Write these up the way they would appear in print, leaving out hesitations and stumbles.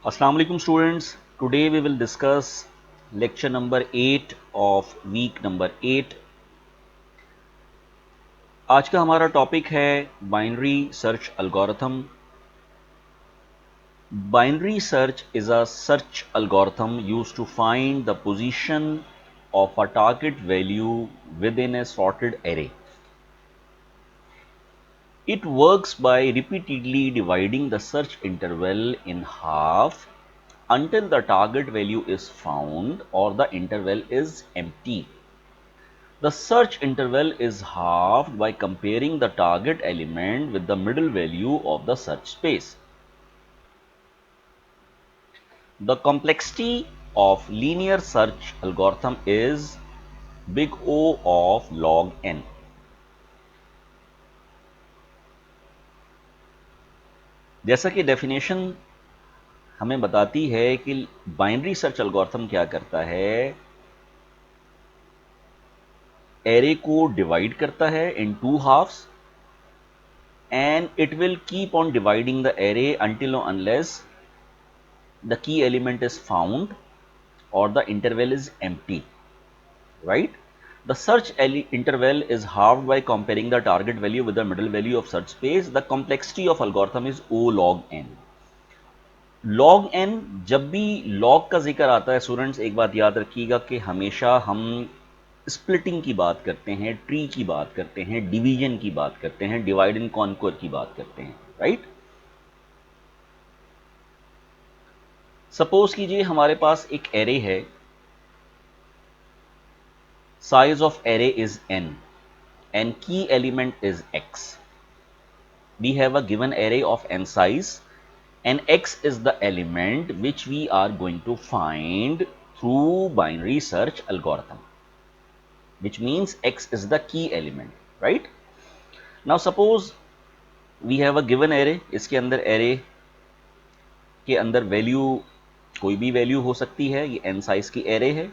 Assalamu alaikum students. Today we will discuss lecture number 8 of week number 8. आज का हमारा topic है binary search algorithm. Binary search is a search algorithm used to find the position of a target value within a sorted array. It works by repeatedly dividing the search interval in half until the target value is found or the interval is empty. The search interval is halved by comparing the target element with the middle value of the search space. The complexity of linear search algorithm is big O of log n. जैसा कि definition हमें बताती है कि binary search algorithm क्या करता है, array को डिवाइड करता है in two halves and it will keep on dividing the array until or unless the key element is found or the interval is empty, right? The search interval is halved by comparing the target value with the middle value of search space. The complexity of algorithm is O log n. log n, जब भी log का जिक्र आता है students, एक बात याद रखिएगा कि हमेशा हम स्प्लिटिंग की बात करते हैं, ट्री की बात करते हैं, डिवीजन की बात करते हैं, डिवाइड एंड कॉन्क्वर की बात करते हैं, राइट? सपोज कीजिए हमारे पास एक एरे है, size of array is n and key element is x. We have a given array of n size and x is the element which we are going to find through binary search algorithm, which means x is the key element, right? Now suppose we have a given array. इसके अंदर array के अंदर value कोई भी value हो सकती है. ये n साइज की array है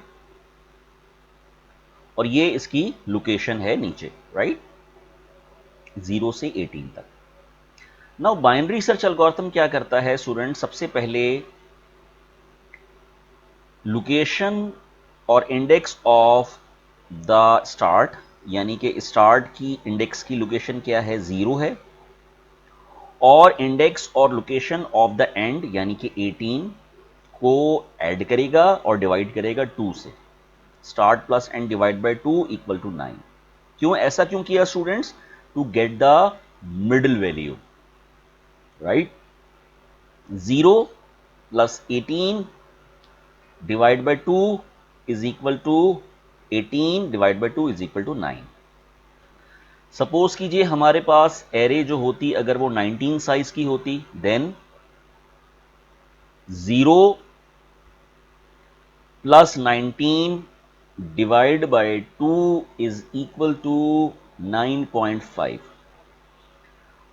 और ये इसकी लोकेशन है नीचे, राइट? 0 से 18 तक. नाउ बाइनरी सर्च एल्गोरिथम क्या करता है स्टूडेंट? सबसे पहले लोकेशन और इंडेक्स ऑफ द स्टार्ट, यानी कि स्टार्ट की इंडेक्स की लोकेशन क्या है? 0 है, और इंडेक्स और लोकेशन ऑफ द एंड यानी कि 18 को ऐड करेगा और डिवाइड करेगा 2 से. Start plus end divide by 2 equal to 9. क्यों ऐसा क्यों किया students? To get the middle value, right? 0 plus 18 divide by 2 is equal to 18 divide by 2 is equal to 9. Suppose कीजिए हमारे पास एरे जो होती, अगर वो 19 साइज की होती, then 0 plus 19 divide by 2 is equal to 9.5.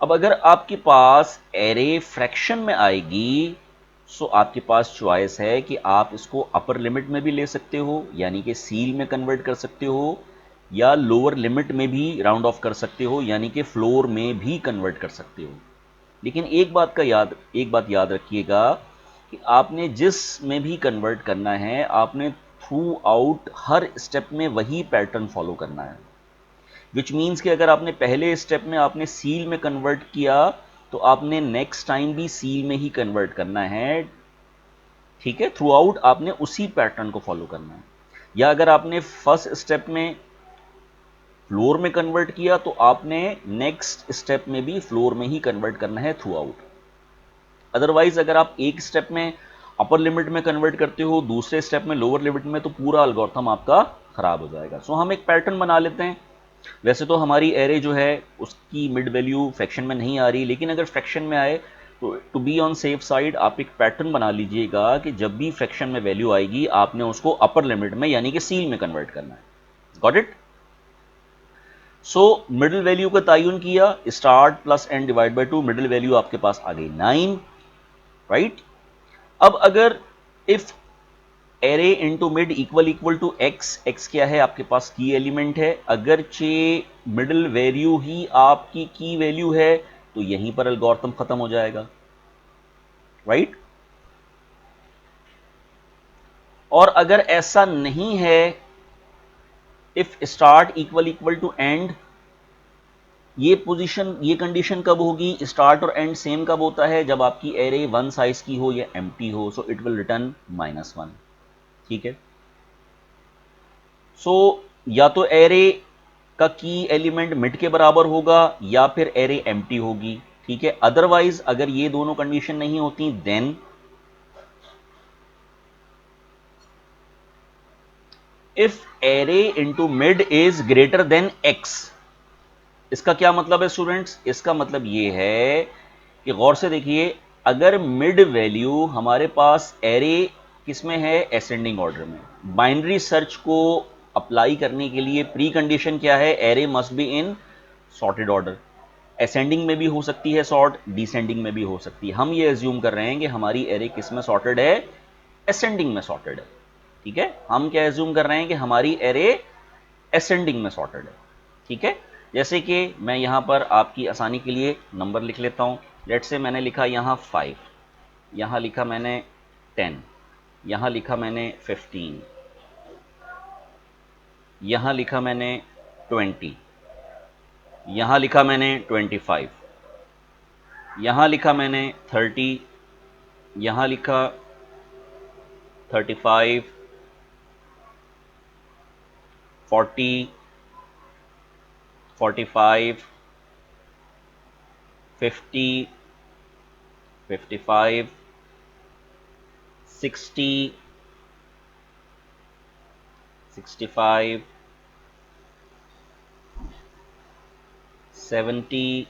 अब अगर आपके पास एरे फ्रैक्शन में आएगी, सो आपके पास चॉइस है कि आप इसको अपर लिमिट में भी ले सकते हो, यानी कि सील में कन्वर्ट कर सकते हो, या लोअर लिमिट में भी राउंड ऑफ कर सकते हो, यानी कि फ्लोर में भी कन्वर्ट कर सकते हो. लेकिन एक बात याद रखिएगा कि आपने जिस में भी कन्वर्ट करना है, आपने थ्रू आउट हर स्टेप में वही पैटर्न फॉलो करना है. विच मीन्स कि अगर आपने पहले स्टेप में आपने सील में कन्वर्ट किया, तो आपने नेक्स्ट टाइम भी सील में ही कन्वर्ट करना है, ठीक है? थ्रू आउट आपने उसी पैटर्न को फॉलो करना है. या अगर आपने फर्स्ट स्टेप में फ्लोर में कन्वर्ट किया, तो आपने नेक्स्ट स्टेप में भी फ्लोर में ही कन्वर्ट करना है थ्रू आउट. अदरवाइज अगर आप एक स्टेप में अपर लिमिट में कन्वर्ट करते हो, दूसरे स्टेप में लोअर लिमिट में, तो पूरा एल्गोरिथम आपका खराब हो जाएगा. सो हम एक पैटर्न बना लेते हैं. वैसे तो हमारी एरे जो है उसकी मिड वैल्यू फ्रैक्शन में नहीं आ रही, लेकिन अगर फ्रैक्शन में आए तो to be on safe side आप एक पैटर्न बना लीजिएगा कि जब भी फ्रैक्शन में वैल्यू आएगी, आपने उसको अपर लिमिट में यानी कि सील में कन्वर्ट करना है. Got it? So middle value का तयन किया, start plus end divide by 2, middle value आपके पास आ गई 9, राइट? अब अगर if array into mid equal to x, x क्या है? आपके पास की एलिमेंट है. अगरचे मिडिल वैल्यू ही आपकी की वैल्यू है, तो यहीं पर एल्गोरिथम खत्म हो जाएगा, राइट? और अगर ऐसा नहीं है, if start equal equal to end, ये पोजीशन, ये कंडीशन कब होगी? स्टार्ट और एंड सेम कब होता है? जब आपकी एरे वन साइज की हो या एम्प्टी हो, सो इट विल रिटर्न -1। ठीक है, सो या तो एरे का की एलिमेंट मिड के बराबर होगा या फिर एरे एम्प्टी होगी। ठीक है, अदरवाइज अगर ये दोनों कंडीशन नहीं होती, then if array into mid is greater than x. इसका क्या मतलब है स्टूडेंट्स? इसका मतलब ये है कि गौर से देखिए, अगर मिड वैल्यू हमारे पास एरे किसमें है? एसेंडिंग ऑर्डर में। बाइनरी सर्च को अप्लाई करने के लिए प्री कंडीशन क्या है? Array must be in sorted order. Ascending में भी हो सकती है सॉर्ट, डिसेंडिंग में भी हो सकती है। हम ये एज्यूम कर रहे हैं कि हमारी एरे किस में सॉर्टेड है? असेंडिंग में सॉर्टेड है। ठीक है, हम क्या एज्यूम कर रहे हैं कि हमारी एरे असेंडिंग में सॉर्टेड है। ठीक है, जैसे कि मैं यहां पर आपकी आसानी के लिए नंबर लिख लेता हूं। लेट से मैंने लिखा यहां 5, यहां लिखा मैंने 10, यहां लिखा मैंने 15, यहां लिखा मैंने 20, यहां लिखा मैंने 25, यहां लिखा मैंने 30, यहां लिखा 35, 40, 45, 50, 55, 60, 65, 70,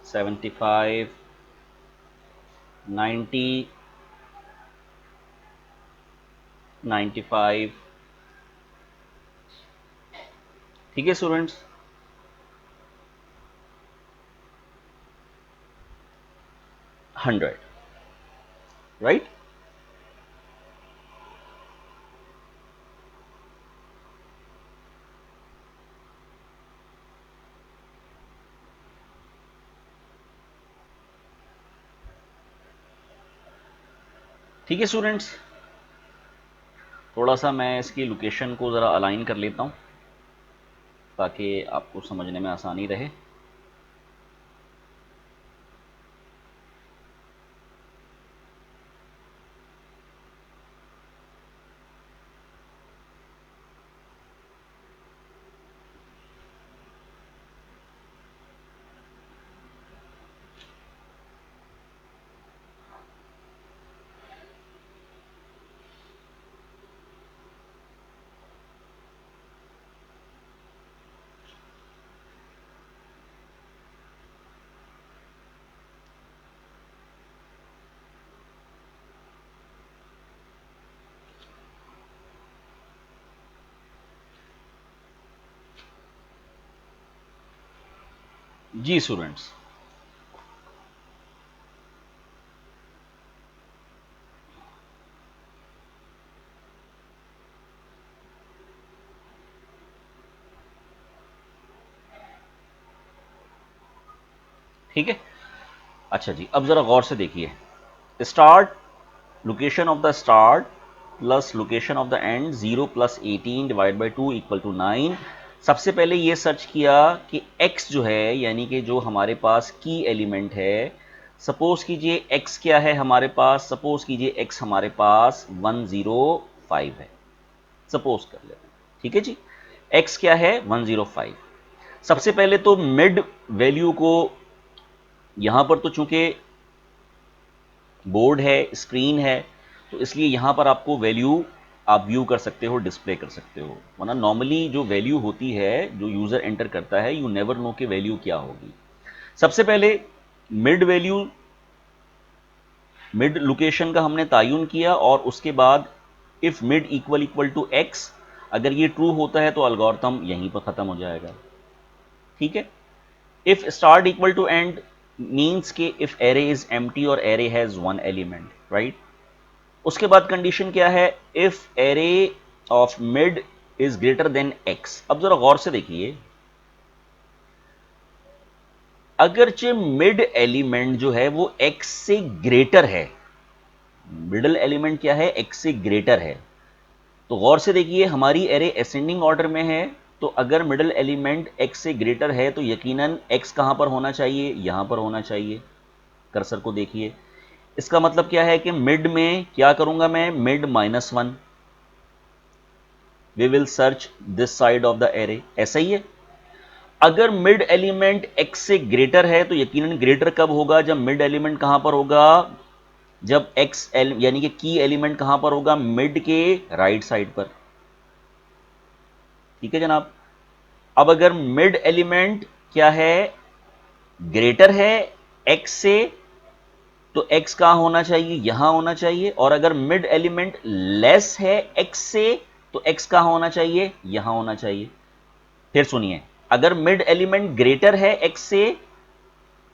75, 90, 95। ठीक है स्टूडेंट्स, हंड्रेड, राइट? ठीक है स्टूडेंट्स, थोड़ा सा मैं इसकी लोकेशन को ज़रा अलाइन कर लेता हूँ ताकि आपको समझने में आसानी रहे। जी स्टूडेंट्स, ठीक है। अच्छा जी, अब ज़रा गौर से देखिए, start, location of the start plus location of the end 0 + 18 divide by 2 equal to 9। सबसे पहले ये सर्च किया कि x जो है, यानी कि जो हमारे पास की एलिमेंट है, सपोज कीजिए x क्या है हमारे पास? सपोज कीजिए x हमारे पास 105 है, सपोज कर लेते हैं। ठीक है जी, x क्या है? 105। सबसे पहले तो मिड वैल्यू को, यहां पर तो चूंकि बोर्ड है, स्क्रीन है, तो इसलिए यहां पर आपको वैल्यू आप व्यू कर सकते हो, डिस्प्ले कर सकते हो। वरना नॉर्मली जो वैल्यू होती है, जो यूजर एंटर करता है, यू नेवर नो कि वैल्यू क्या होगी। सबसे पहले मिड वैल्यू, मिड लोकेशन का हमने तायुन किया, और उसके बाद if mid equal equal to x, अगर ये ट्रू होता है तो एल्गोरिथम यहीं पर खत्म हो जाएगा। ठीक है, if start equal to end means के इफ एरे इज एम्प्टी और array has one element, right? उसके बाद कंडीशन क्या है? If array of mid is greater than x. अब जरा गौर से देखिए, अगरचे मिड एलिमेंट जो है वो एक्स से ग्रेटर है, मिडल एलिमेंट क्या है, x से ग्रेटर है। तो गौर से देखिए हमारी एरे असेंडिंग ऑर्डर में है, तो अगर मिडल एलिमेंट x से ग्रेटर है तो यकीनन x कहां पर होना चाहिए, यहां पर होना चाहिए। कर्सर को देखिए, इसका मतलब क्या है कि मिड में क्या करूंगा मैं, mid -1, we will search this side of the array, ऐसा ही है। अगर मिड एलिमेंट x से ग्रेटर है तो यकीनन ग्रेटर कब होगा, जब मिड एलिमेंट कहां पर होगा, जब x यानी कि की एलिमेंट कहां पर होगा, मिड के राइट साइड पर। ठीक है जनाब। अब अगर मिड एलिमेंट क्या है, ग्रेटर है x से, तो x कहां होना चाहिए, यहां होना चाहिए। और अगर मिड एलिमेंट लेस है x से, तो x कहां होना चाहिए, यहां होना चाहिए। फिर सुनिए, अगर मिड एलिमेंट ग्रेटर है x से,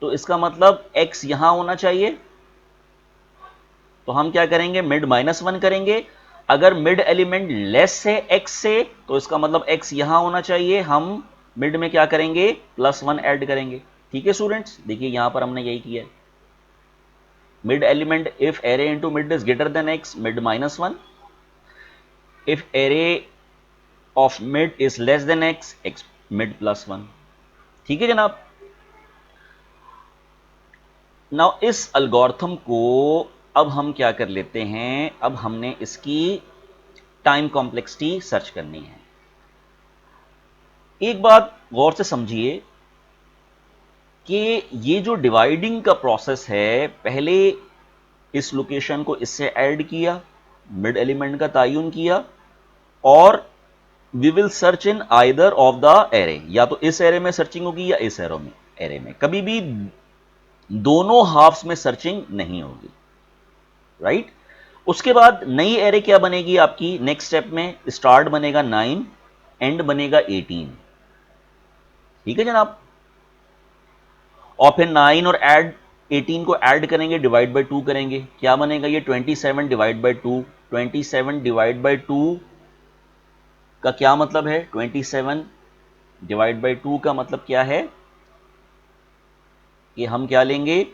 तो इसका मतलब x यहां होना चाहिए, तो हम क्या करेंगे, मिड -1 करेंगे। अगर मिड एलिमेंट लेस है x से, तो इसका मतलब x यहां होना चाहिए, हम मिड में क्या करेंगे, +1 ऐड करेंगे। ठीक है स्टूडेंट्स, देखिए यहां पर हमने यही किया, mid element if array into mid is greater then x, mid -1, if array of mid is less then x, x mid +1। ठीक है जनाब। नाउ इस एल्गोरिथम को अब हम क्या कर लेते हैं, अब हमने इसकी टाइम कॉम्प्लेक्सिटी सर्च करनी है। एक बात गौर से समझिए कि ये जो डिवाइडिंग का प्रोसेस है, पहले इस लोकेशन को इससे ऐड किया, मिड एलिमेंट का तयन किया, और we will search in either of the array, या तो इस एरे में सर्चिंग होगी या इस एरे में, कभी भी दोनों हाफ्स में सर्चिंग नहीं होगी, राइट। उसके बाद नई एरे क्या बनेगी आपकी, नेक्स्ट स्टेप में स्टार्ट बनेगा 9, एंड बनेगा 18। ठीक है जनाब। और फिर 9 और ऐड 18 को ऐड करेंगे, डिवाइड बाय 2 करेंगे, क्या बनेगा ये 27 डिवाइड बाय 2। 27 डिवाइड बाय 2 का क्या मतलब है, 27 डिवाइड बाय 2 का मतलब क्या है कि हम क्या लेंगे,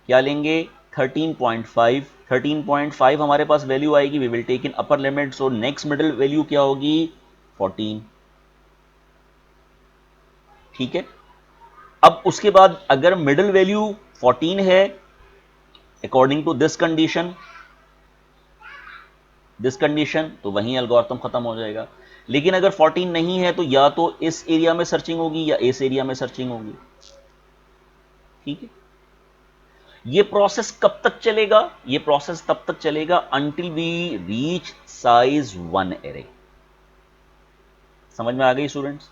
13.5। 13.5 हमारे पास वैल्यू आएगी, we will take in upper limit, so next middle value क्या होगी, 14। ठीक है। अब उसके बाद अगर मिडिल वैल्यू 14 है, अकॉर्डिंग टू दिस कंडीशन, तो वहीं एल्गोरिथम खत्म हो जाएगा। लेकिन अगर 14 नहीं है, तो या तो इस एरिया में सर्चिंग होगी या इस एरिया में सर्चिंग होगी। ठीक है। ये प्रोसेस कब तक चलेगा, ये प्रोसेस तब तक चलेगा until we reach size 1 array. समझ में आ गई स्टूडेंट्स।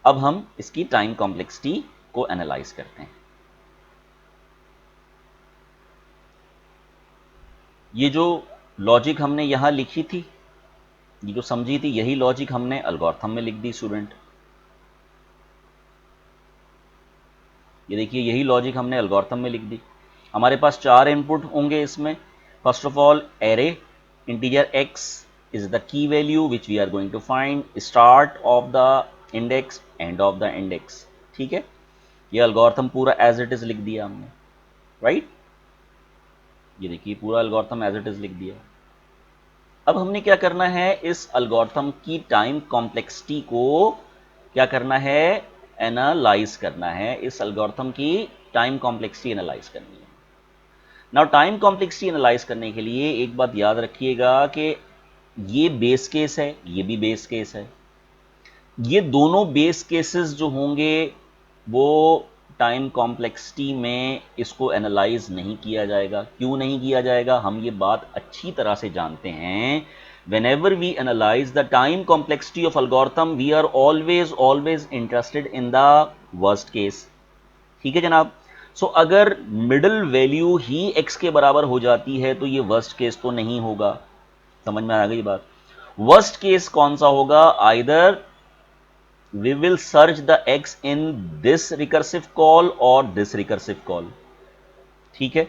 अब हम इसकी टाइम कॉम्प्लेक्सिटी को एनालाइज करते हैं। ये जो लॉजिक हमने यहां लिखी थी, ये जो समझी थी, यही लॉजिक हमने एल्गोरिथम में लिख दी स्टूडेंट। ये देखिए यही लॉजिक हमने एल्गोरिथम में लिख दी। हमारे पास 4 इनपुट होंगे इसमें। First of all array integer x is the key value which we are going to find start of the index, end of the index। ठीक है। ये एल्गोरिथम पूरा एज इट इज लिख दिया हमने, राइट। ये देखिए पूरा एल्गोरिथम एज इट इज लिख दिया। अब हमने क्या करना है, इस एल्गोरिथम की टाइम कॉम्प्लेक्सिटी को क्या करना है, एनालाइज करना है। इस एल्गोरिथम की टाइम कॉम्प्लेक्सिटी एनालाइज करनी है। नाउ टाइम कॉम्प्लेक्सिटी एनालाइज करने के लिए एक बात याद रखिएगा कि ये बेस केस है, ये भी बेस केस है। ये दोनों बेस केसेस जो होंगे वो टाइम कॉम्प्लेक्सिटी में इसको एनालाइज नहीं किया जाएगा। क्यों नहीं किया जाएगा, हम ये बात अच्छी तरह से जानते हैं। whenever we analyze the time complexity of algorithm, we are always interested in the worst case। ठीक है जनाब। सो अगर मिडिल वैल्यू ही x के बराबर हो जाती है तो ये वर्स्ट केस तो नहीं होगा। समझ में आ गई बात। वर्स्ट केस कौन सा होगा, either we will search the x in this recursive call or this recursive call। ठीक है।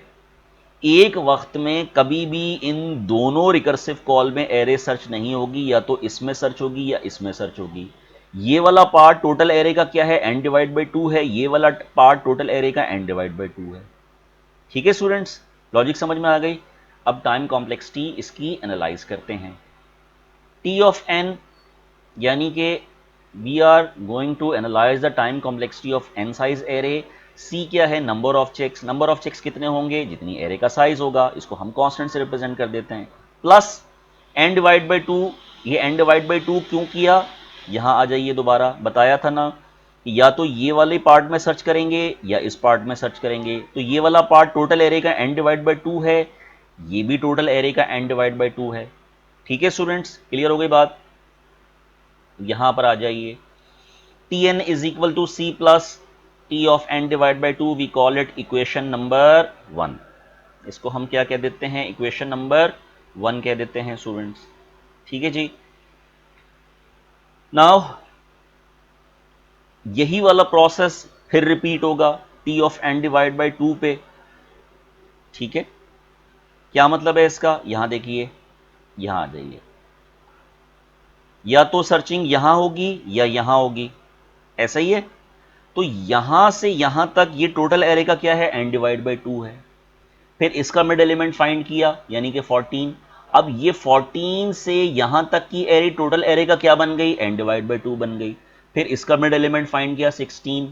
एक वक्त में कभी भी इन दोनों रिकर्सिव कॉल में एरे सर्च नहीं होगी, या तो इसमें सर्च होगी या इसमें सर्च होगी। ये वाला पार्ट टोटल एरे का क्या है, n डिवाइड बाई 2 है। ये वाला पार्ट टोटल एरे का n डिवाइड बाई 2 है। ठीक है स्टूडेंट्स। लॉजिक समझ में आ गई। अब टाइम कॉम्प्लेक्सिटी इसकी एनालाइज करते हैं। टी ऑफ एन यानी कि we are going to analyse the time complexity of n size array. C क्या है? Number of checks. Number of checks कितने होंगे? जितनी एरे का साइज होगा, इसको हम कांस्टेंट से रिप्रेजेंट कर देते हैं, plus N divide by two. ये एन डिवाइड बाई टू क्यों किया? यहां आ जाइए, दोबारा बताया था ना कि या तो ये वाले पार्ट में सर्च करेंगे या इस पार्ट में सर्च करेंगे। तो ये वाला पार्ट टोटल एरे का एन डिवाइड बाई टू है, ये भी टोटल एरे का एन डिवाइड बाई टू है। ठीक है स्टूडेंट्स, क्लियर हो गई बात? यहां पर आ जाइए, T N is equal to C plus T of N divide by two, we call it equation number 1। इसको हम क्या कह देते हैं? इक्वेशन नंबर 1 कह देते हैं स्टूडेंट्स। ठीक है जी। नाउ यही वाला प्रोसेस फिर रिपीट होगा T of N divide by two पे। ठीक है, क्या मतलब है इसका? यहां देखिए, यहां आ जाइए, या तो सर्चिंग यहां होगी या यहां होगी, ऐसा ही है। तो यहां से यहां तक ये टोटल एरे का क्या है? एन डिवाइड बाई टू है। फिर इसका मिड एलिमेंट फाइंड किया यानी कि 14। अब ये 14 से यहां तक की एरे, टोटल एरे का क्या बन गई? एन डिवाइड बाई टू बन गई। फिर इसका मिड एलिमेंट फाइंड किया 16।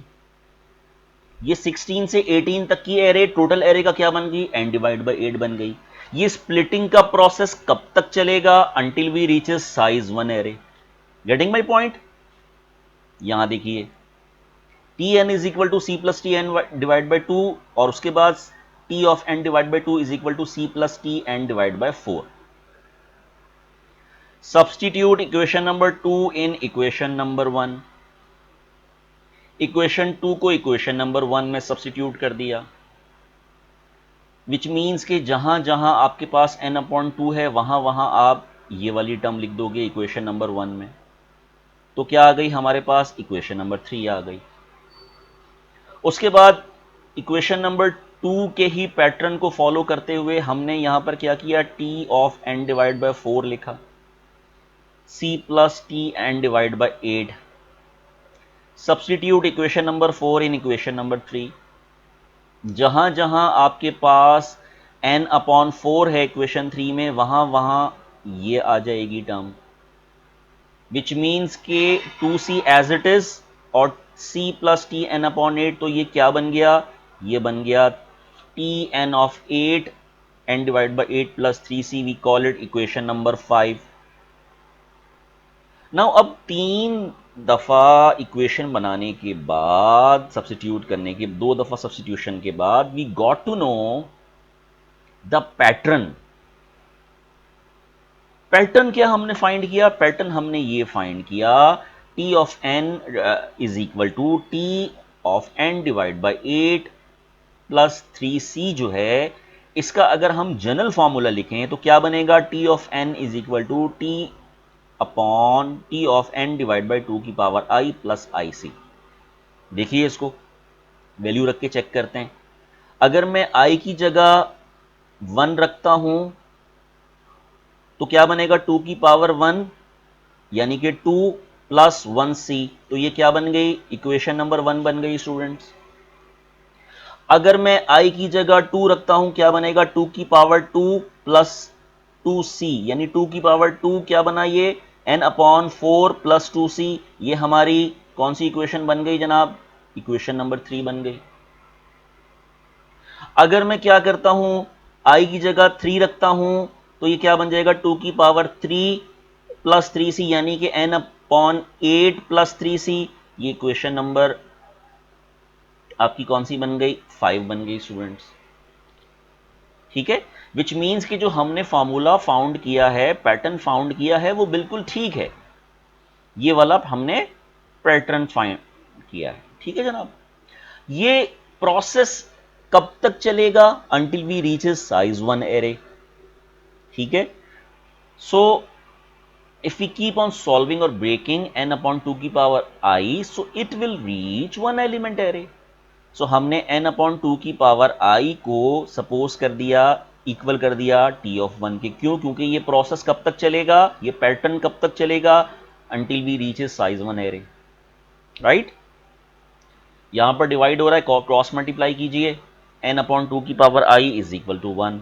ये 16 से 18 तक की एरे, टोटल एरे का क्या बन गई? एन डिवाइड बाई 8 बन गई। ये स्प्लिटिंग का प्रोसेस कब तक चलेगा? Until we reaches size 1 array. Getting my point? यहां देखिए, T N is equal to C plus T N divide by two, और उसके बाद T of N divide by two is equal to C plus T N divide by 4। Substitute equation number 2 in equation number 1। Equation 2 को equation number 1 में substitute कर दिया, which means कि जहां जहां आपके पास n अपॉन 2 है वहां वहां आप ये वाली टर्म लिख दोगे इक्वेशन नंबर 1 में। तो क्या आ गई हमारे पास? इक्वेशन नंबर 3 आ गई। उसके बाद इक्वेशन नंबर 2 के ही पैटर्न को फॉलो करते हुए हमने यहां पर क्या किया? T of N divide by 4 लिखा, C plus T N divide by 8। Substitute equation number 4 in equation number 3। जहां जहां आपके पास n अपॉन 4 है इक्वेशन 3 में, वहां वहां ये आ जाएगी टर्म, विच मीन्स के 2c एज इट इज और c plus T N upon 8। तो ये क्या बन गया? ये बन गया T N of 8 N divide by 8 plus 3c, we call it equation number 5। Now अब 3 दफा इक्वेशन बनाने के बाद, सब्स्टिट्यूट करने के 2 दफा सब्स्टिट्यूशन के बाद, we got to know the pattern. Pattern क्या हमने फाइंड किया? पैटर्न हमने ये फाइंड किया, T of N is equal to T of N divide by 8 plus 3c जो है, इसका अगर हम जनरल फॉर्मूला लिखें तो क्या बनेगा? T of N is equal to T upon T of N divide by 2 की पावर आई प्लस आई सी। देखिए इसको वैल्यू रख के चेक करते हैं। अगर मैं आई की जगह 1 रखता हूं तो क्या बनेगा? 2 की पावर 1 यानी कि 2 प्लस 1c। तो ये क्या बन गई? इक्वेशन नंबर 1 बन गई स्टूडेंट्स। अगर मैं i की जगह 2 रखता हूं, क्या बनेगा? 2 की पावर 2 प्लस 2c, यानी 2 की पावर 2 क्या बना? ये n अपॉन 4 प्लस 2c। ये हमारी कौन सी इक्वेशन बन गई जनाब? इक्वेशन नंबर 3 बन गई। अगर मैं क्या करता हूं, i की जगह 3 रखता हूं, तो ये क्या बन जाएगा? 2 की पावर 3 प्लस 3c, यानी कि n अपॉन 8 प्लस 3c। ये इक्वेशन नंबर आपकी कौन सी बन गई? 5 बन गई स्टूडेंट्स। ठीक है, विच मीन्स कि जो हमने फॉर्मूला फाउंड किया है, पैटर्न फाउंड किया है, वो बिल्कुल ठीक है। ये वाला हमने पैटर्न फाइंड किया है। ठीक है जनाब, ये प्रोसेस कब तक चलेगा? Until we reaches size 1 array. ठीक है, सो if we keep on solving or breaking n upon 2 की power I, so it will reach 1 element array। so हमने n upon 2 की पावर I को सपोज कर दिया, इक्वल कर दिया t of 1 के। क्यों? क्योंकि ये प्रोसेस कब तक चलेगा, ये पैटर्न कब तक चलेगा? until we reaches size 1 array, right? यहां पर डिवाइड हो रहा है, क्रॉस मल्टीप्लाई कीजिए, n अपॉन 2 की power i is equal to 1।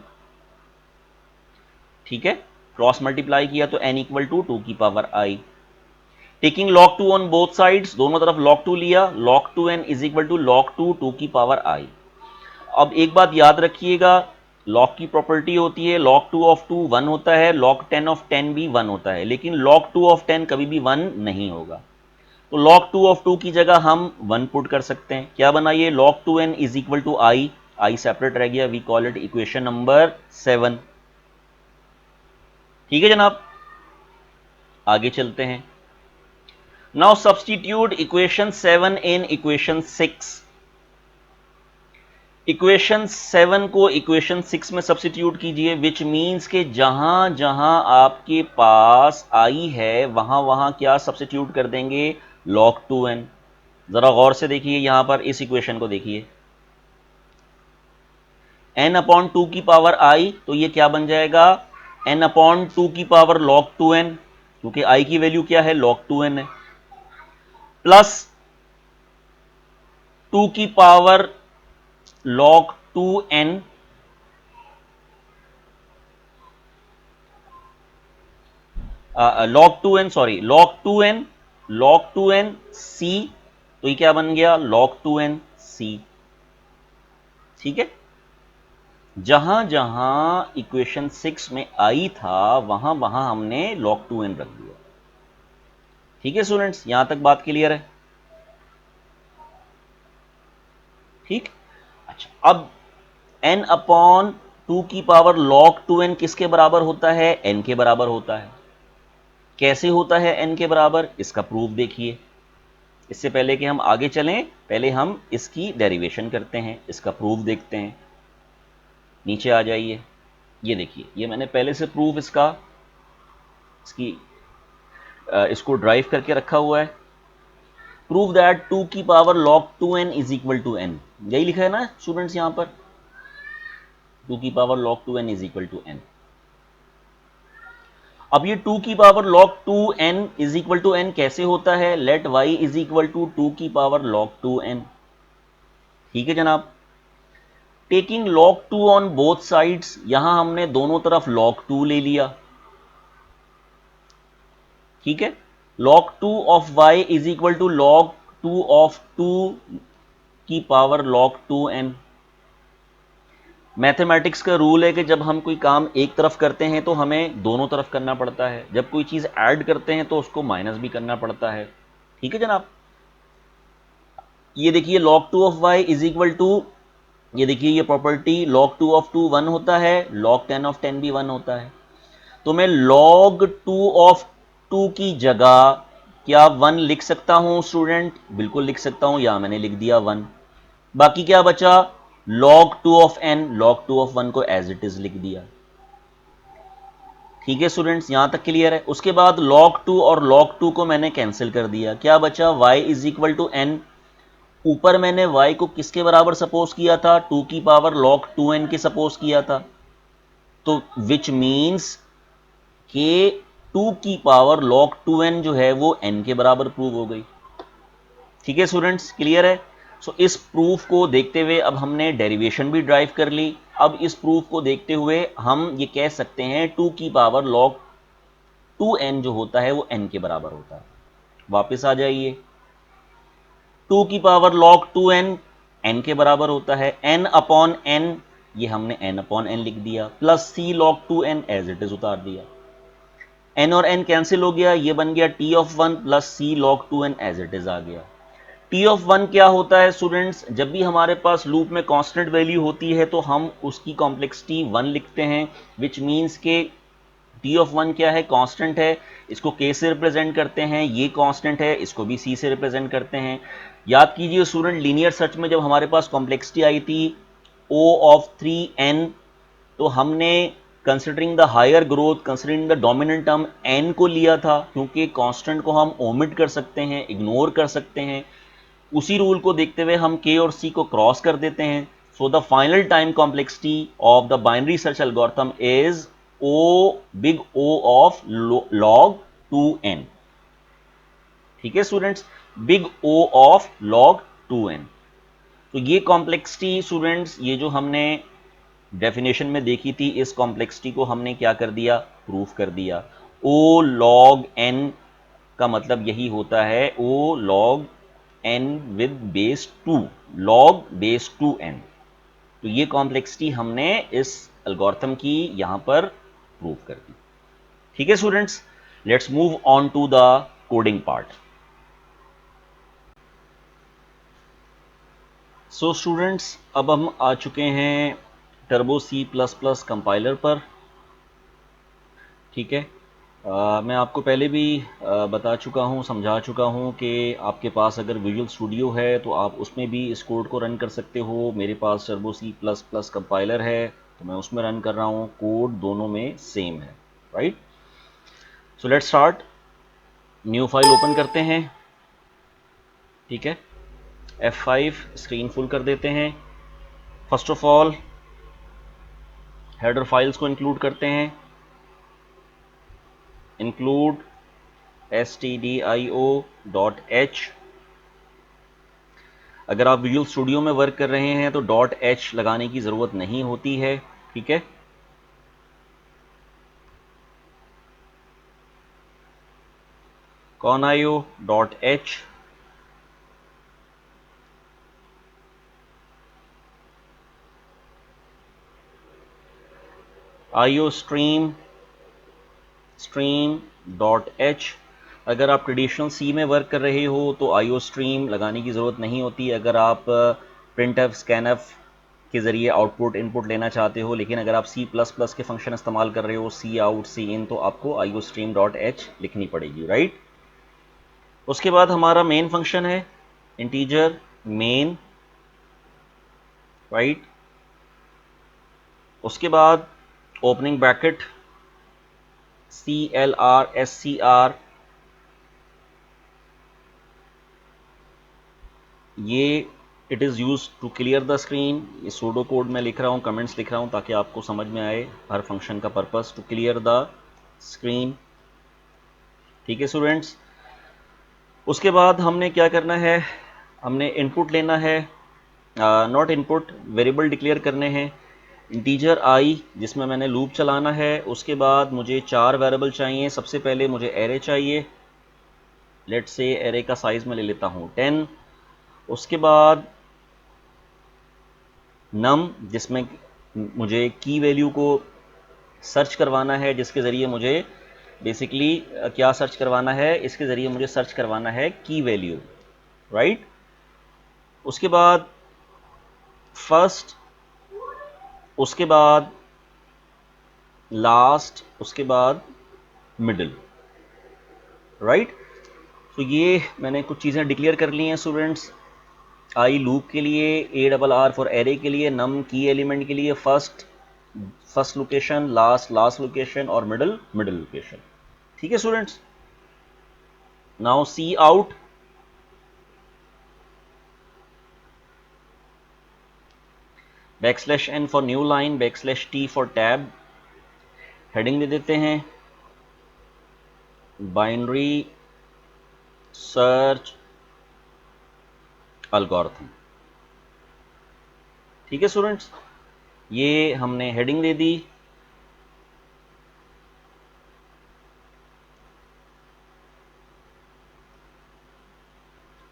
ठीक है, क्रॉस मल्टीप्लाई किया तो n इक्वल टू 2 की power i। Taking log 2 on both sides, दोनों तरफ log 2 लिया, log 2n is equal to log 2 2 की पावर i। अब एक बात याद रखिएगा, log की प्रॉपर्टी होती है log 2 ऑफ 2 1 होता है, log 10 ऑफ 10 भी 1 होता है, लेकिन log 2 ऑफ 10 कभी भी 1 नहीं होगा। तो log 2 ऑफ 2 की जगह हम 1 पुट कर सकते हैं। क्या बनाइए, log 2n is equal to i separate रह गया, we call it equation number 7। ठीक है जनाब, आगे चलते हैं। Now substitute equation 7 in equation 6। Equation 7 को इक्वेशन 6 में सब्स्टिट्यूट कीजिए, विच मीन्स के जहां जहां आपके पास आई है वहां वहां क्या सब्स्टिट्यूट कर देंगे, log 2n। जरा गौर से देखिए, यहां पर इस इक्वेशन को देखिए, n अपॉन 2 की पावर i, तो ये क्या बन जाएगा, n अपॉन 2 की पावर log 2n, क्योंकि i की वैल्यू क्या है, log 2n है, प्लस 2 की power log 2n log 2n c, तो ये क्या बन गया, log 2n c। ठीक है, जहां जहां इक्वेशन 6 में आई था वहां वहां हमने log 2n रख दिया। ठीक है स्टूडेंट्स, यहां तक बात क्लियर है। ठीक, अच्छा, अब n अपॉन 2 की पावर log 2n किसके बराबर होता है, n के बराबर होता है। कैसे होता है n के बराबर, इसका प्रूफ देखिए। इससे पहले कि हम आगे चलें, पहले हम इसकी डेरिवेशन करते हैं, इसका प्रूफ देखते हैं। नीचे आ जाइए, ये देखिए, ये मैंने पहले से प्रूफ इसको ड्राइव करके रखा हुआ है। प्रूव दैट 2 की power log 2n is equal to n, यही लिखा है ना स्टूडेंट्स, यहां पर 2 की power log 2n is equal to n। अब ये 2 की power log 2n is equal to n कैसे होता है, let y is equal to 2 की पावर log 2n। ठीक है जनाब, taking log 2 on both sides, यहां हमने दोनों तरफ log 2 ले लिया। ठीक है, log 2 of y is equal to log 2 of 2 की पावर log 2n। मैथमेटिक्स का रूल है कि जब हम कोई काम एक तरफ करते हैं तो हमें दोनों तरफ करना पड़ता है, जब कोई चीज ऐड करते हैं तो उसको माइनस भी करना पड़ता है। ठीक है जनाब, ये देखिए log 2 of y is equal to, ये देखिए ये प्रॉपर्टी log 2 ऑफ 2 1 होता है, log 10 ऑफ 10 भी 1 होता है। तो मैं log 2 ऑफ 2 की जगह क्या 1 लिख सकता हूं स्टूडेंट, बिल्कुल लिख सकता हूं, यहां मैंने लिख दिया 1। बाकी क्या बचा, log 2 of n, log 2 of 1 को एज इट इज लिख दिया। ठीक है स्टूडेंट्स, यहां तक क्लियर है। उसके बाद log 2 और log 2 को मैंने कैंसिल कर दिया, क्या बचा, y is equal to n। ऊपर मैंने y को किसके बराबर सपोज किया था, 2 की पावर log 2n के सपोज किया था, तो विच मीन्स के 2 की पावर log 2n जो है वो n के बराबर प्रूव हो गई। ठीक है स्टूडेंट्स, क्लियर है। सो इस प्रूफ को देखते हुए अब हमने डेरिवेशन भी ड्राइव कर ली। अब इस प्रूफ को देखते हुए हम ये कह सकते हैं 2 की पावर log 2n जो होता है वो n के बराबर होता है। वापस आ जाइए, 2 की पावर log 2n n के बराबर होता है, n अपॉन n, ये हमने n अपॉन n लिख दिया, plus c log 2n as it is उतार दिया। n और n कैंसिल हो गया, ये बन गया t of 1 plus c log 2n as it is आ गया। t ऑफ 1 क्या होता है स्टूडेंट्स, जब भी हमारे पास लूप में कांस्टेंट वैल्यू होती है तो हम उसकी कॉम्प्लेक्सिटी 1 लिखते हैं, विच मीन्स के t ऑफ 1 क्या है, कांस्टेंट है, इसको k से रिप्रेजेंट करते हैं, ये कांस्टेंट है, इसको भी c से रिप्रेजेंट करते हैं। याद कीजिए स्टूडेंट, लीनियर सर्च में जब हमारे पास कॉम्प्लेक्सिटी आई थी o ऑफ 3n, तो हमने considering the higher growth, considering the dominant term n को लिया था, क्योंकि कांस्टेंट को हम ओमिट कर सकते हैं, इग्नोर कर सकते हैं। उसी रूल को देखते हुए हम k और c को क्रॉस कर देते हैं। So the final time complexity of the binary search algorithm is o, big O of log 2n। ठीक है students, big O of log 2n। तो ये कॉम्प्लेक्सिटी स्टूडेंट्स, ये जो हमने डेफिनेशन में देखी थी, इस कॉम्प्लेक्सिटी को हमने क्या कर दिया, प्रूफ कर दिया। ओ लॉग एन का मतलब यही होता है, O log n with base 2, log base 2n। तो ये कॉम्प्लेक्सिटी हमने इस एल्गोरिथम की यहां पर प्रूफ कर दी। ठीक है students, let's move on to the coding part. So students, अब हम आ चुके हैं Turbo C plus plus compiler पर। ठीक है, मैं आपको पहले भी बता चुका हूँ, समझा चुका हूँ कि आपके पास अगर विजुअल स्टूडियो है तो आप उसमें भी इस कोड को रन कर सकते हो। मेरे पास Turbo C plus plus compiler है तो मैं उसमें रन कर रहा हूँ, कोड दोनों में सेम है, right. So let's start. New file open करते हैं। ठीक है, F5 स्क्रीन फुल कर देते हैं। First of all header files को इंक्लूड करते हैं। Include stdio.h। अगर आप विजुअल स्टूडियो में वर्क कर रहे हैं तो .h लगाने की ज़रूरत नहीं होती है। ठीक है, conio.h। iostream.h। अगर आप ट्रेडिशनल सी में वर्क कर रहे हो तो iostream लगाने की ज़रूरत नहीं होती। अगर आप printf scanf के ज़रिए आउटपुट इनपुट लेना चाहते हो, लेकिन अगर आप C++ के फंक्शन इस्तेमाल कर रहे हो, सी आउट सी इन, तो आपको iostream.h लिखनी पड़ेगी, राइट। उसके बाद हमारा मेन फंक्शन है इंटीजर मेन, राइट। उसके बाद ओपनिंग ब्रैकेट CLR ये it is use to clear the screen. ये सूडो कोड में लिख रहा हूँ, कमेंट्स लिख रहा हूँ ताकि आपको समझ में आए हर फंक्शन का purpose, to clear the screen. ठीक है स्टूडेंट्स, उसके बाद हमने क्या करना है, हमने इनपुट लेना है, नॉट इनपुट, वेरिएबल डिक्लेयर करने हैं। इंटीजर आई जिसमें मैंने लूप चलाना है। उसके बाद मुझे 4 वेरिएबल चाहिए। सबसे पहले मुझे एरे चाहिए, लेट्स से एरे का साइज मैं ले लेता हूँ 10। उसके बाद नम जिसमें मुझे की वैल्यू को सर्च करवाना है, जिसके ज़रिए मुझे बेसिकली क्या सर्च करवाना है, इसके ज़रिए मुझे सर्च करवाना है की वैल्यू, राइट। उसके बाद फर्स्ट, उसके बाद लास्ट, उसके बाद मिडिल, राइट। तो ये मैंने कुछ चीज़ें डिक्लेयर कर ली हैं स्टूडेंट्स। आई लूप के लिए, ARR फॉर एरे के लिए, नम की एलिमेंट के लिए, फर्स्ट लोकेशन, लास्ट लोकेशन और मिडिल लोकेशन। ठीक है students, now C out. \n for new line, \t for tab. Heading दे देते हैं बाइनरी सर्च एल्गोरिथम। ठीक है स्टूडेंट्स, ये हमने हेडिंग दे दी।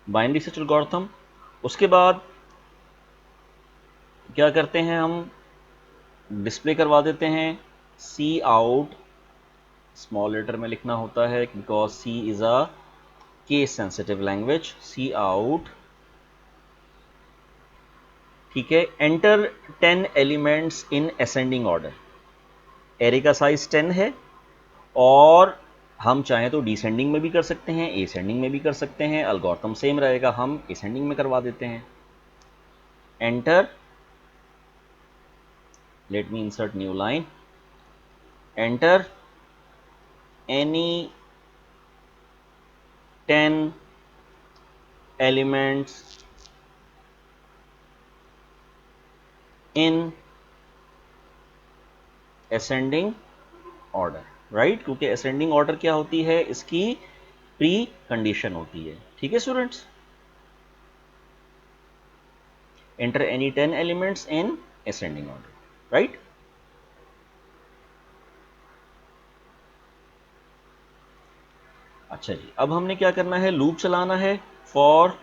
Binary search algorithm. उसके बाद क्या करते हैं, हम डिस्प्ले करवा देते हैं सी आउट, स्मॉल लेटर में लिखना होता है because C is a case sensitive language. C out, ठीक है। Enter 10 elements in ascending order. Array का साइज 10 है और हम चाहें तो डिसेंडिंग में भी कर सकते हैं, एसेंडिंग में भी कर सकते हैं। एल्गोरिथम सेम रहेगा, हम एसेंडिंग में करवा देते हैं। Enter, let me insert new line. Enter any 10 elements in ascending order, right. क्योंकि असेंडिंग ऑर्डर क्या होती है, इसकी प्री कंडीशन होती है। ठीक है students, enter any 10 elements in ascending order, right. अच्छा जी, अब हमने क्या करना है, लूप चलाना है। For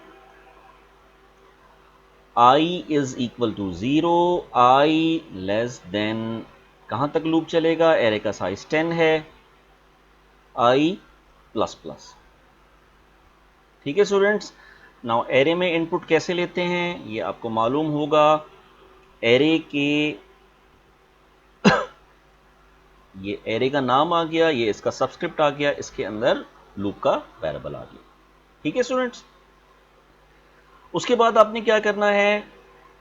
i is equal to 0, i less than, कहां तक लूप चलेगा, एरे का साइज 10 है, i प्लस प्लस। ठीक है स्टूडेंट्स। नाउ एरे में इनपुट कैसे लेते हैं ये आपको मालूम होगा। एरे के, ये एरे का नाम आ गया, ये इसका सबस्क्रिप्ट आ गया, इसके अंदर लूप का वेरिएबल आ गया। ठीक है स्टूडेंट्स। उसके बाद आपने क्या करना है,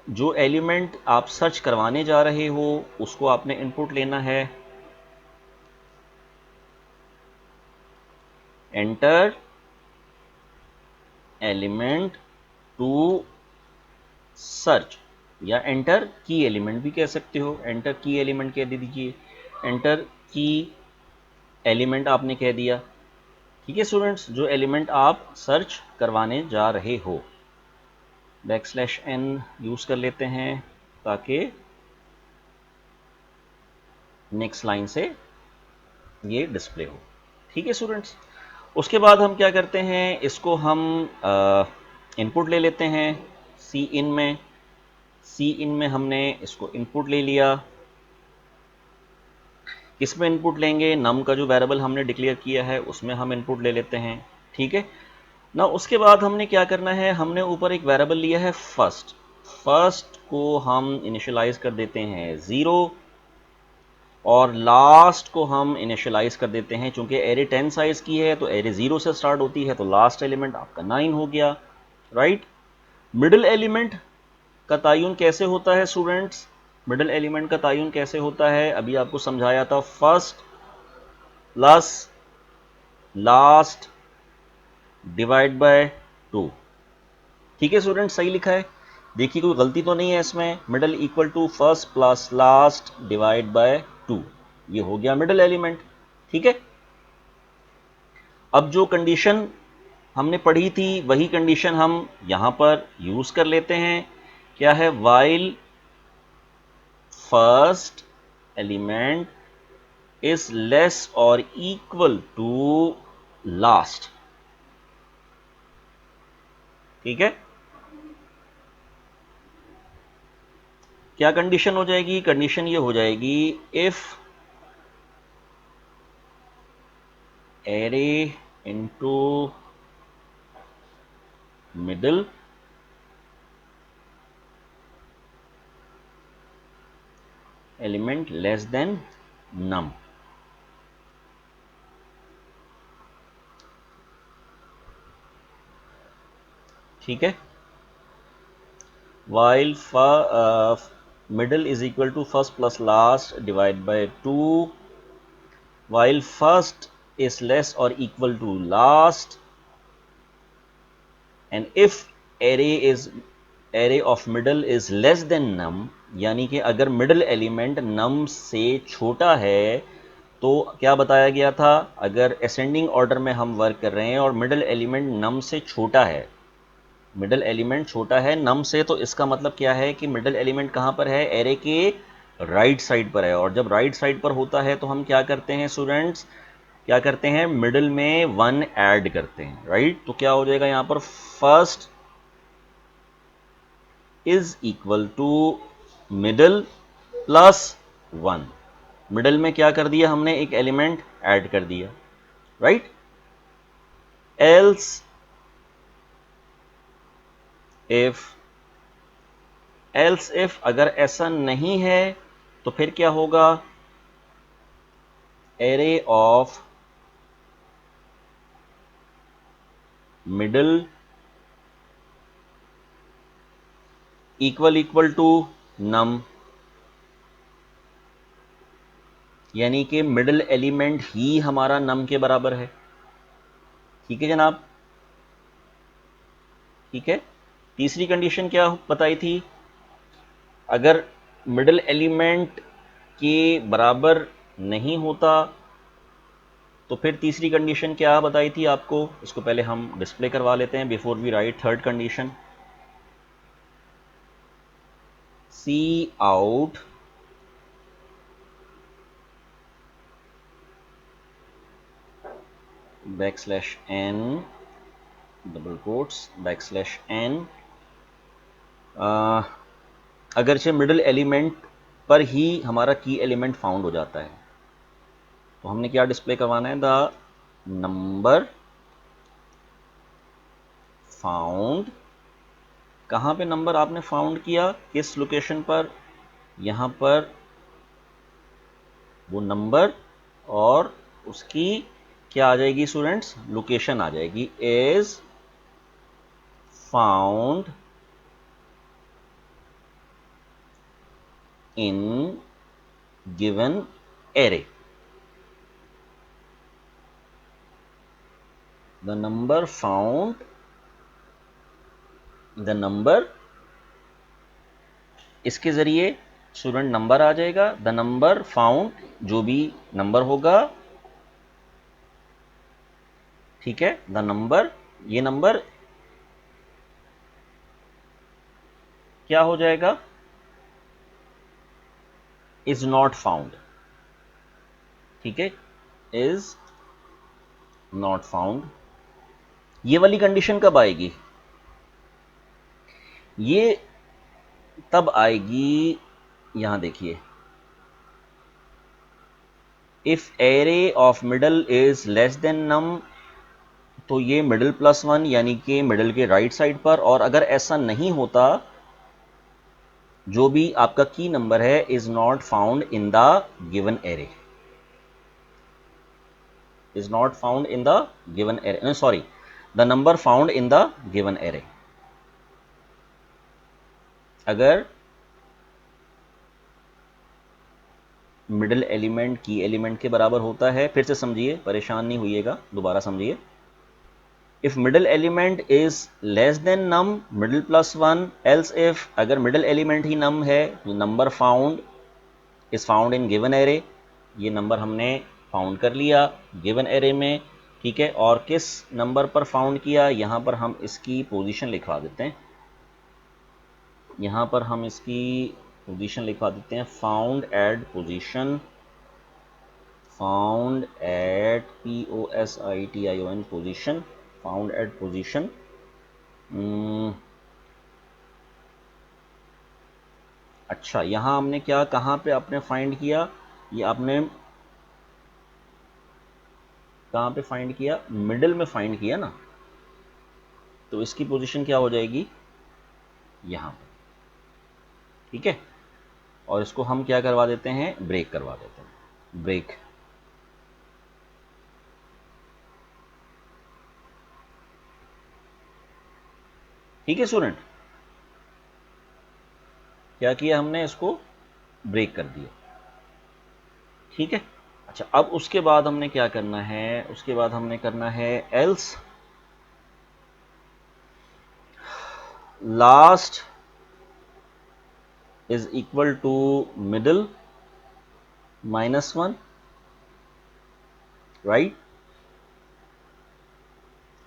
जो एलिमेंट आप सर्च करवाने जा रहे हो उसको आपने इनपुट लेना है। एंटर एलिमेंट टू सर्च, या एंटर की एलिमेंट भी कह सकते हो, एंटर की एलिमेंट कह दीजिए, एंटर की एलिमेंट आपने कह दिया। ठीक है स्टूडेंट्स, जो एलिमेंट आप सर्च करवाने जा रहे हो, \n यूज कर लेते हैं ताकि नेक्स्ट लाइन से ये डिस्प्ले हो। ठीक है स्टूडेंट्स। उसके बाद हम क्या करते हैं, इसको हम इनपुट ले लेते हैं सी इन में। सी इन में हमने इसको इनपुट ले लिया। किस में इनपुट लेंगे, नम का जो वेरिएबल हमने डिक्लेयर किया है उसमें हम इनपुट ले लेते हैं। ठीक है ना। उसके बाद हमने क्या करना है, हमने ऊपर एक वेरिएबल लिया है फर्स्ट। फर्स्ट को हम इनिशियलाइज कर देते हैं 0, और लास्ट को हम इनिशियलाइज कर देते हैं, चूंकि एरे 10 साइज की है तो एरे 0 से स्टार्ट होती है, तो लास्ट एलिमेंट आपका 9 हो गया, राइट। मिडिल एलिमेंट का तयन कैसे होता है स्टूडेंट्स, मिडिल एलिमेंट का तयन कैसे होता है, अभी आपको समझाया था, first plus last divide by 2। ठीक है स्टूडेंट, सही लिखा है, देखिए कोई गलती तो नहीं है इसमें। Middle equal to first plus last divide by 2, ये हो गया मिडल एलिमेंट। ठीक है। अब जो कंडीशन हमने पढ़ी थी वही कंडीशन हम यहां पर यूज कर लेते हैं। क्या है, while first element is less और इक्वल टू लास्ट। ठीक है, क्या कंडीशन हो जाएगी, कंडीशन ये हो जाएगी, if array into middle element less than num. ठीक है, while middle is equal to first plus last divided by 2, while first is less or equal to last, and if array of middle is less than num, यानी कि अगर middle element नम से छोटा है, तो क्या बताया गया था, अगर असेंडिंग ऑर्डर में हम वर्क कर रहे हैं और मिडल एलिमेंट नम से छोटा है, मिडल एलिमेंट छोटा है नम से, तो इसका मतलब क्या है कि मिडल एलिमेंट कहां पर है, एरे के राइट साइड पर है। और जब राइट साइड पर होता है तो हम क्या करते हैं स्टूडेंट्स, क्या करते हैं, मिडल में 1 ऐड करते हैं, राइट। तो क्या हो जाएगा यहां पर, first is equal to middle plus 1। Middle में क्या कर दिया हमने, एक एलिमेंट ऐड कर दिया, राइट। एल्स इफ अगर ऐसा नहीं है तो फिर क्या होगा, array of middle equal to num, यानी कि मिडल एलिमेंट ही हमारा नम के बराबर है। ठीक है जनाब, ठीक है। तीसरी कंडीशन क्या बताई थी, अगर मिडल एलिमेंट के बराबर नहीं होता तो फिर तीसरी कंडीशन क्या बताई थी आपको, इसको पहले हम डिस्प्ले करवा लेते हैं before we write third condition. C out backslash N double quotes backslash N, अगरचे मिडिल एलिमेंट पर ही हमारा की एलिमेंट फाउंड हो जाता है, तो हमने क्या डिस्प्ले करवाना है, द नंबर फाउंड। कहाँ पे नंबर आपने फाउंड किया, किस लोकेशन पर, यहाँ पर वो नंबर और उसकी क्या आ जाएगी स्टूडेंट्स, लोकेशन आ जाएगी, is found in given array. The number found, the number, इसके जरिए स्टूडेंट नंबर आ जाएगा, द नंबर फाउंड, जो भी नंबर होगा, ठीक है, द नंबर, ये नंबर क्या हो जाएगा, इज नॉट फाउंड, ठीक है, इज नॉट फाउंड। ये वाली कंडीशन कब आएगी, ये तब आएगी, यहां देखिए, if array of middle is less than num, तो ये मिडल प्लस वन यानी कि मिडल के राइट साइड पर, और अगर ऐसा नहीं होता, जो भी आपका की नंबर है is not found in the given array, is not found in the given array, sorry, the number found in the given array. अगर मिडिल एलिमेंट की एलिमेंट के बराबर होता है, फिर से समझिए, परेशान नहीं होइएगा, दोबारा समझिए, if middle element is less than num, middle plus one, else if, अगर मिडिल एलिमेंट ही नम है, number found is found in given array, ये नंबर हमने फाउंड कर लिया गिवन एरे में, ठीक है, और किस नंबर पर फाउंड किया, यहां पर हम इसकी पोजीशन लिखवा देते हैं, यहां पर हम इसकी पोजीशन लिखवा देते हैं, found at position, found at POSITION position, found at position, अच्छा, यहां हमने क्या, कहां पे आपने फाइंड किया, ये आपने कहां पे फाइंड किया, मिडिल में फाइंड किया ना, तो इसकी पोजीशन क्या हो जाएगी, यहां पे, ठीक है, और इसको हम क्या करवा देते हैं, ब्रेक करवा देते हैं, ब्रेक, ठीक है स्टूडेंट, क्या किया हमने, इसको ब्रेक कर दिया, ठीक है। अच्छा, अब उसके बाद हमने क्या करना है, उसके बाद हमने करना है else last is equal to middle minus one, right,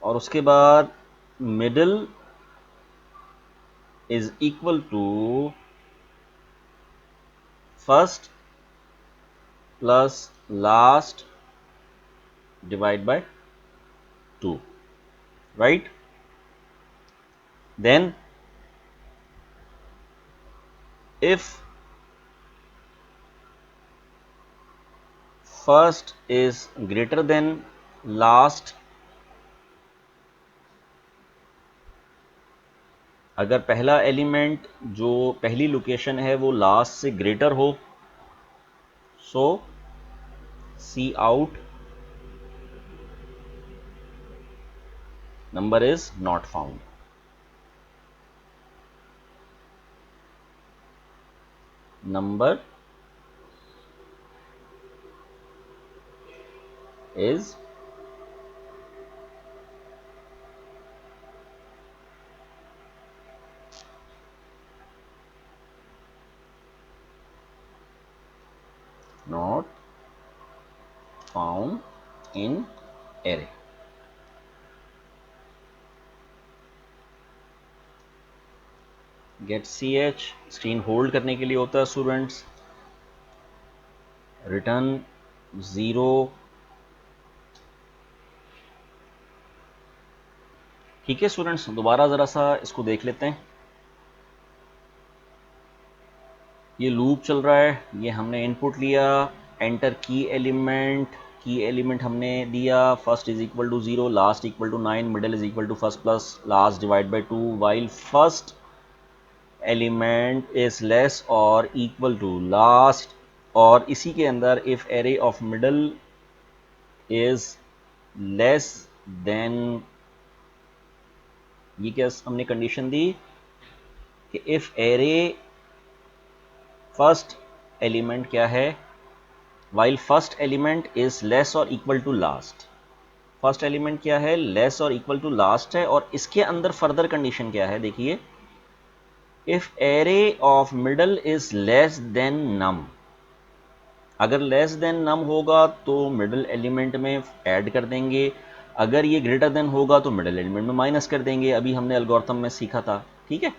और उसके बाद middle is equal to first plus last divide by two, right, then if first is greater than last, अगर पहला एलिमेंट जो पहली लोकेशन है वो लास्ट से ग्रेटर हो, so C out number is not found, number is not found in array. Get C H screen hold करने के लिए होता है स्टूडेंट्स, रिटर्न 0। ठीक है स्टूडेंट्स, दोबारा ज़रा सा इसको देख लेते हैं। ये लूप चल रहा है, ये हमने इनपुट लिया, एंटर की एलिमेंट हमने दिया, first is equal to 0, last equal to 9, middle is equal to first plus last divide by 2, while first element is less और इक्वल टू लास्ट, और इसी के अंदर if array of middle is less than, ये क्या हमने condition दी कि if array first element क्या है, while first element is less और equal to last, first element क्या है, लेस और इक्वल टू लास्ट है, और इसके अंदर फर्दर कंडीशन क्या है, देखिए, if array of middle is less than num, अगर लेस देन नम होगा तो मिडल एलिमेंट में ऐड कर देंगे, अगर ये ग्रेटर देन होगा तो मिडल एलिमेंट में माइनस कर देंगे, अभी हमने एल्गोरिथम में सीखा था। ठीक है,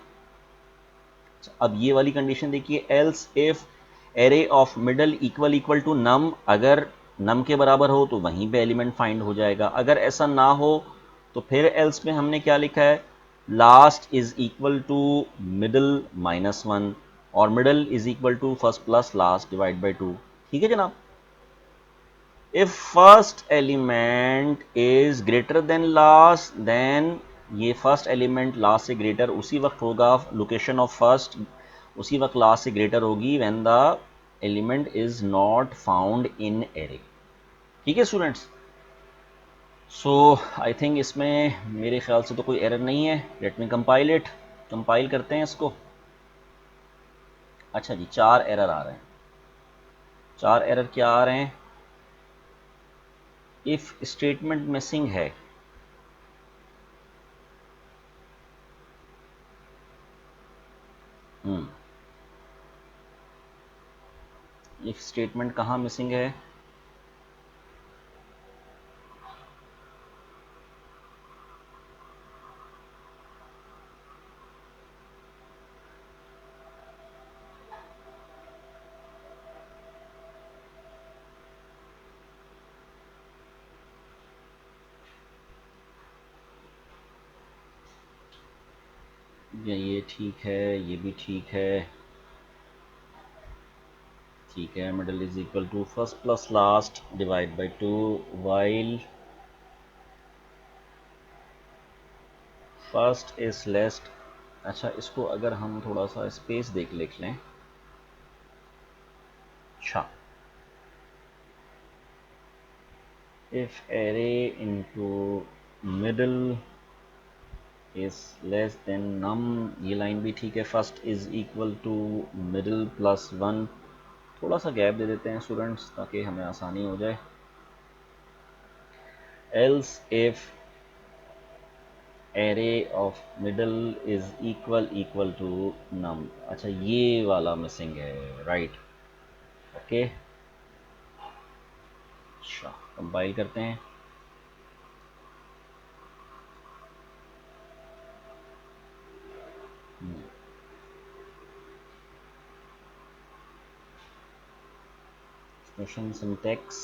अब ये वाली कंडीशन देखिए, else if array of middle equal equal to num, अगर नम के बराबर हो तो वहीं पे एलिमेंट फाइंड हो जाएगा, अगर ऐसा ना हो तो फिर एल्स में हमने क्या लिखा है, last is equal to middle minus 1 और middle is equal to first plus last divide by 2। ठीक है जनाब, if first element is greater than last then, ये फर्स्ट एलिमेंट लास्ट से ग्रेटर उसी वक्त होगा, लोकेशन ऑफ फर्स्ट उसी वक्त लास्ट से ग्रेटर होगी when the element is not found in array. ठीक है स्टूडेंट्स, सो आई थिंक इसमें मेरे ख्याल से तो कोई एरर नहीं है, let me compile it, compile करते हैं इसको। अच्छा जी, 4 एरर आ रहे हैं, 4 एरर क्या आ रहे हैं, इफ स्टेटमेंट मिसिंग है, इफ स्टेटमेंट कहाँ मिसिंग है, ये ठीक है, ये भी ठीक है, ठीक है, middle is equal to first plus last divide by 2, while first is lest. अच्छा, इसको अगर हम थोड़ा सा स्पेस लिख लें, अच्छा, if array into middle is less than num, ये लाइन भी ठीक है, first is equal to middle plus 1, थोड़ा सा गैप दे देते हैं स्टूडेंट्स ताकि हमें आसानी हो जाए, else if array of middle is equal to num, अच्छा ये वाला मिसिंग है, राइट, ओके, अच्छा कंपाइल करते हैं, एक्सप्रेशन सिंटैक्स,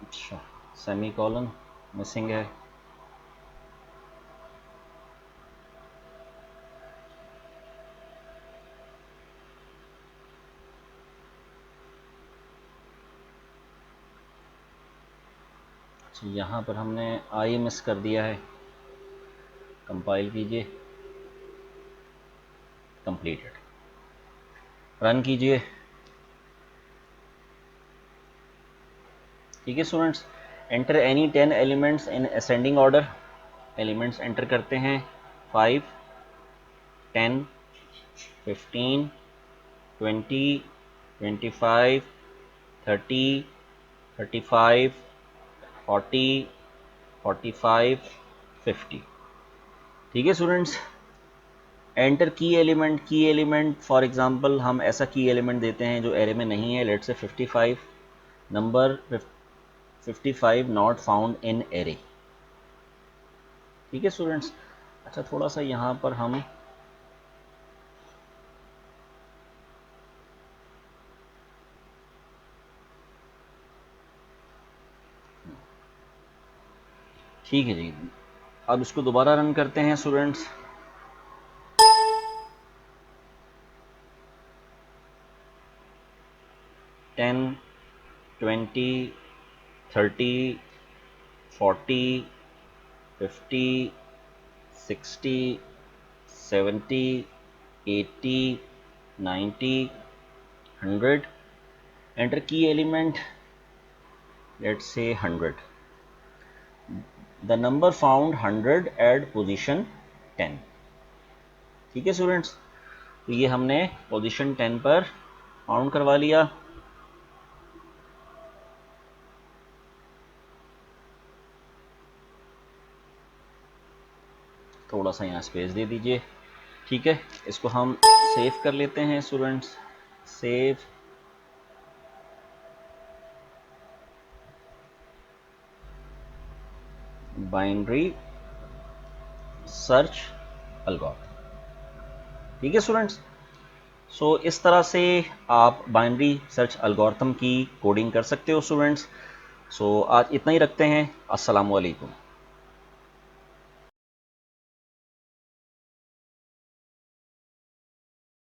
अच्छा सेमी कॉलन मिसिंग है, यहाँ पर हमने आई मिस कर दिया है, कंपाइल कीजिए, कंप्लीटेड, रन कीजिए। ठीक है students, enter any 10 elements in ascending order. Elements enter करते हैं 5, 10, 15, 20, 25, 30, 35, 40, 45, 50। ठीक है students, enter key element for example हम ऐसा की एलिमेंट देते हैं जो एरे में नहीं है, let's say 55, number 55 not found in array. ठीक है स्टूडेंट्स, अच्छा थोड़ा सा यहाँ पर हम ठीक है जी, अब इसको दोबारा रन करते हैं students. Ten, 20, 30, 40, 50, 60, 70, 80, 90, 100। Enter key element, let's say 100। The number found 100 at position 10। ठीक है स्टूडेंट्स, तो ये हमने पोजीशन 10 पर फाउंड करवा लिया। थोड़ा सा यहाँ स्पेस दे दीजिए। ठीक है, इसको हम सेव कर लेते हैं students, save. Binary search algorithm. ठीक है स्टूडेंट्स, सो इस तरह से आप बाइनरी सर्च एल्गोरिथम की कोडिंग कर सकते हो स्टूडेंट्स। सो आज इतना ही रखते हैं। अस्सलाम वालेकुम।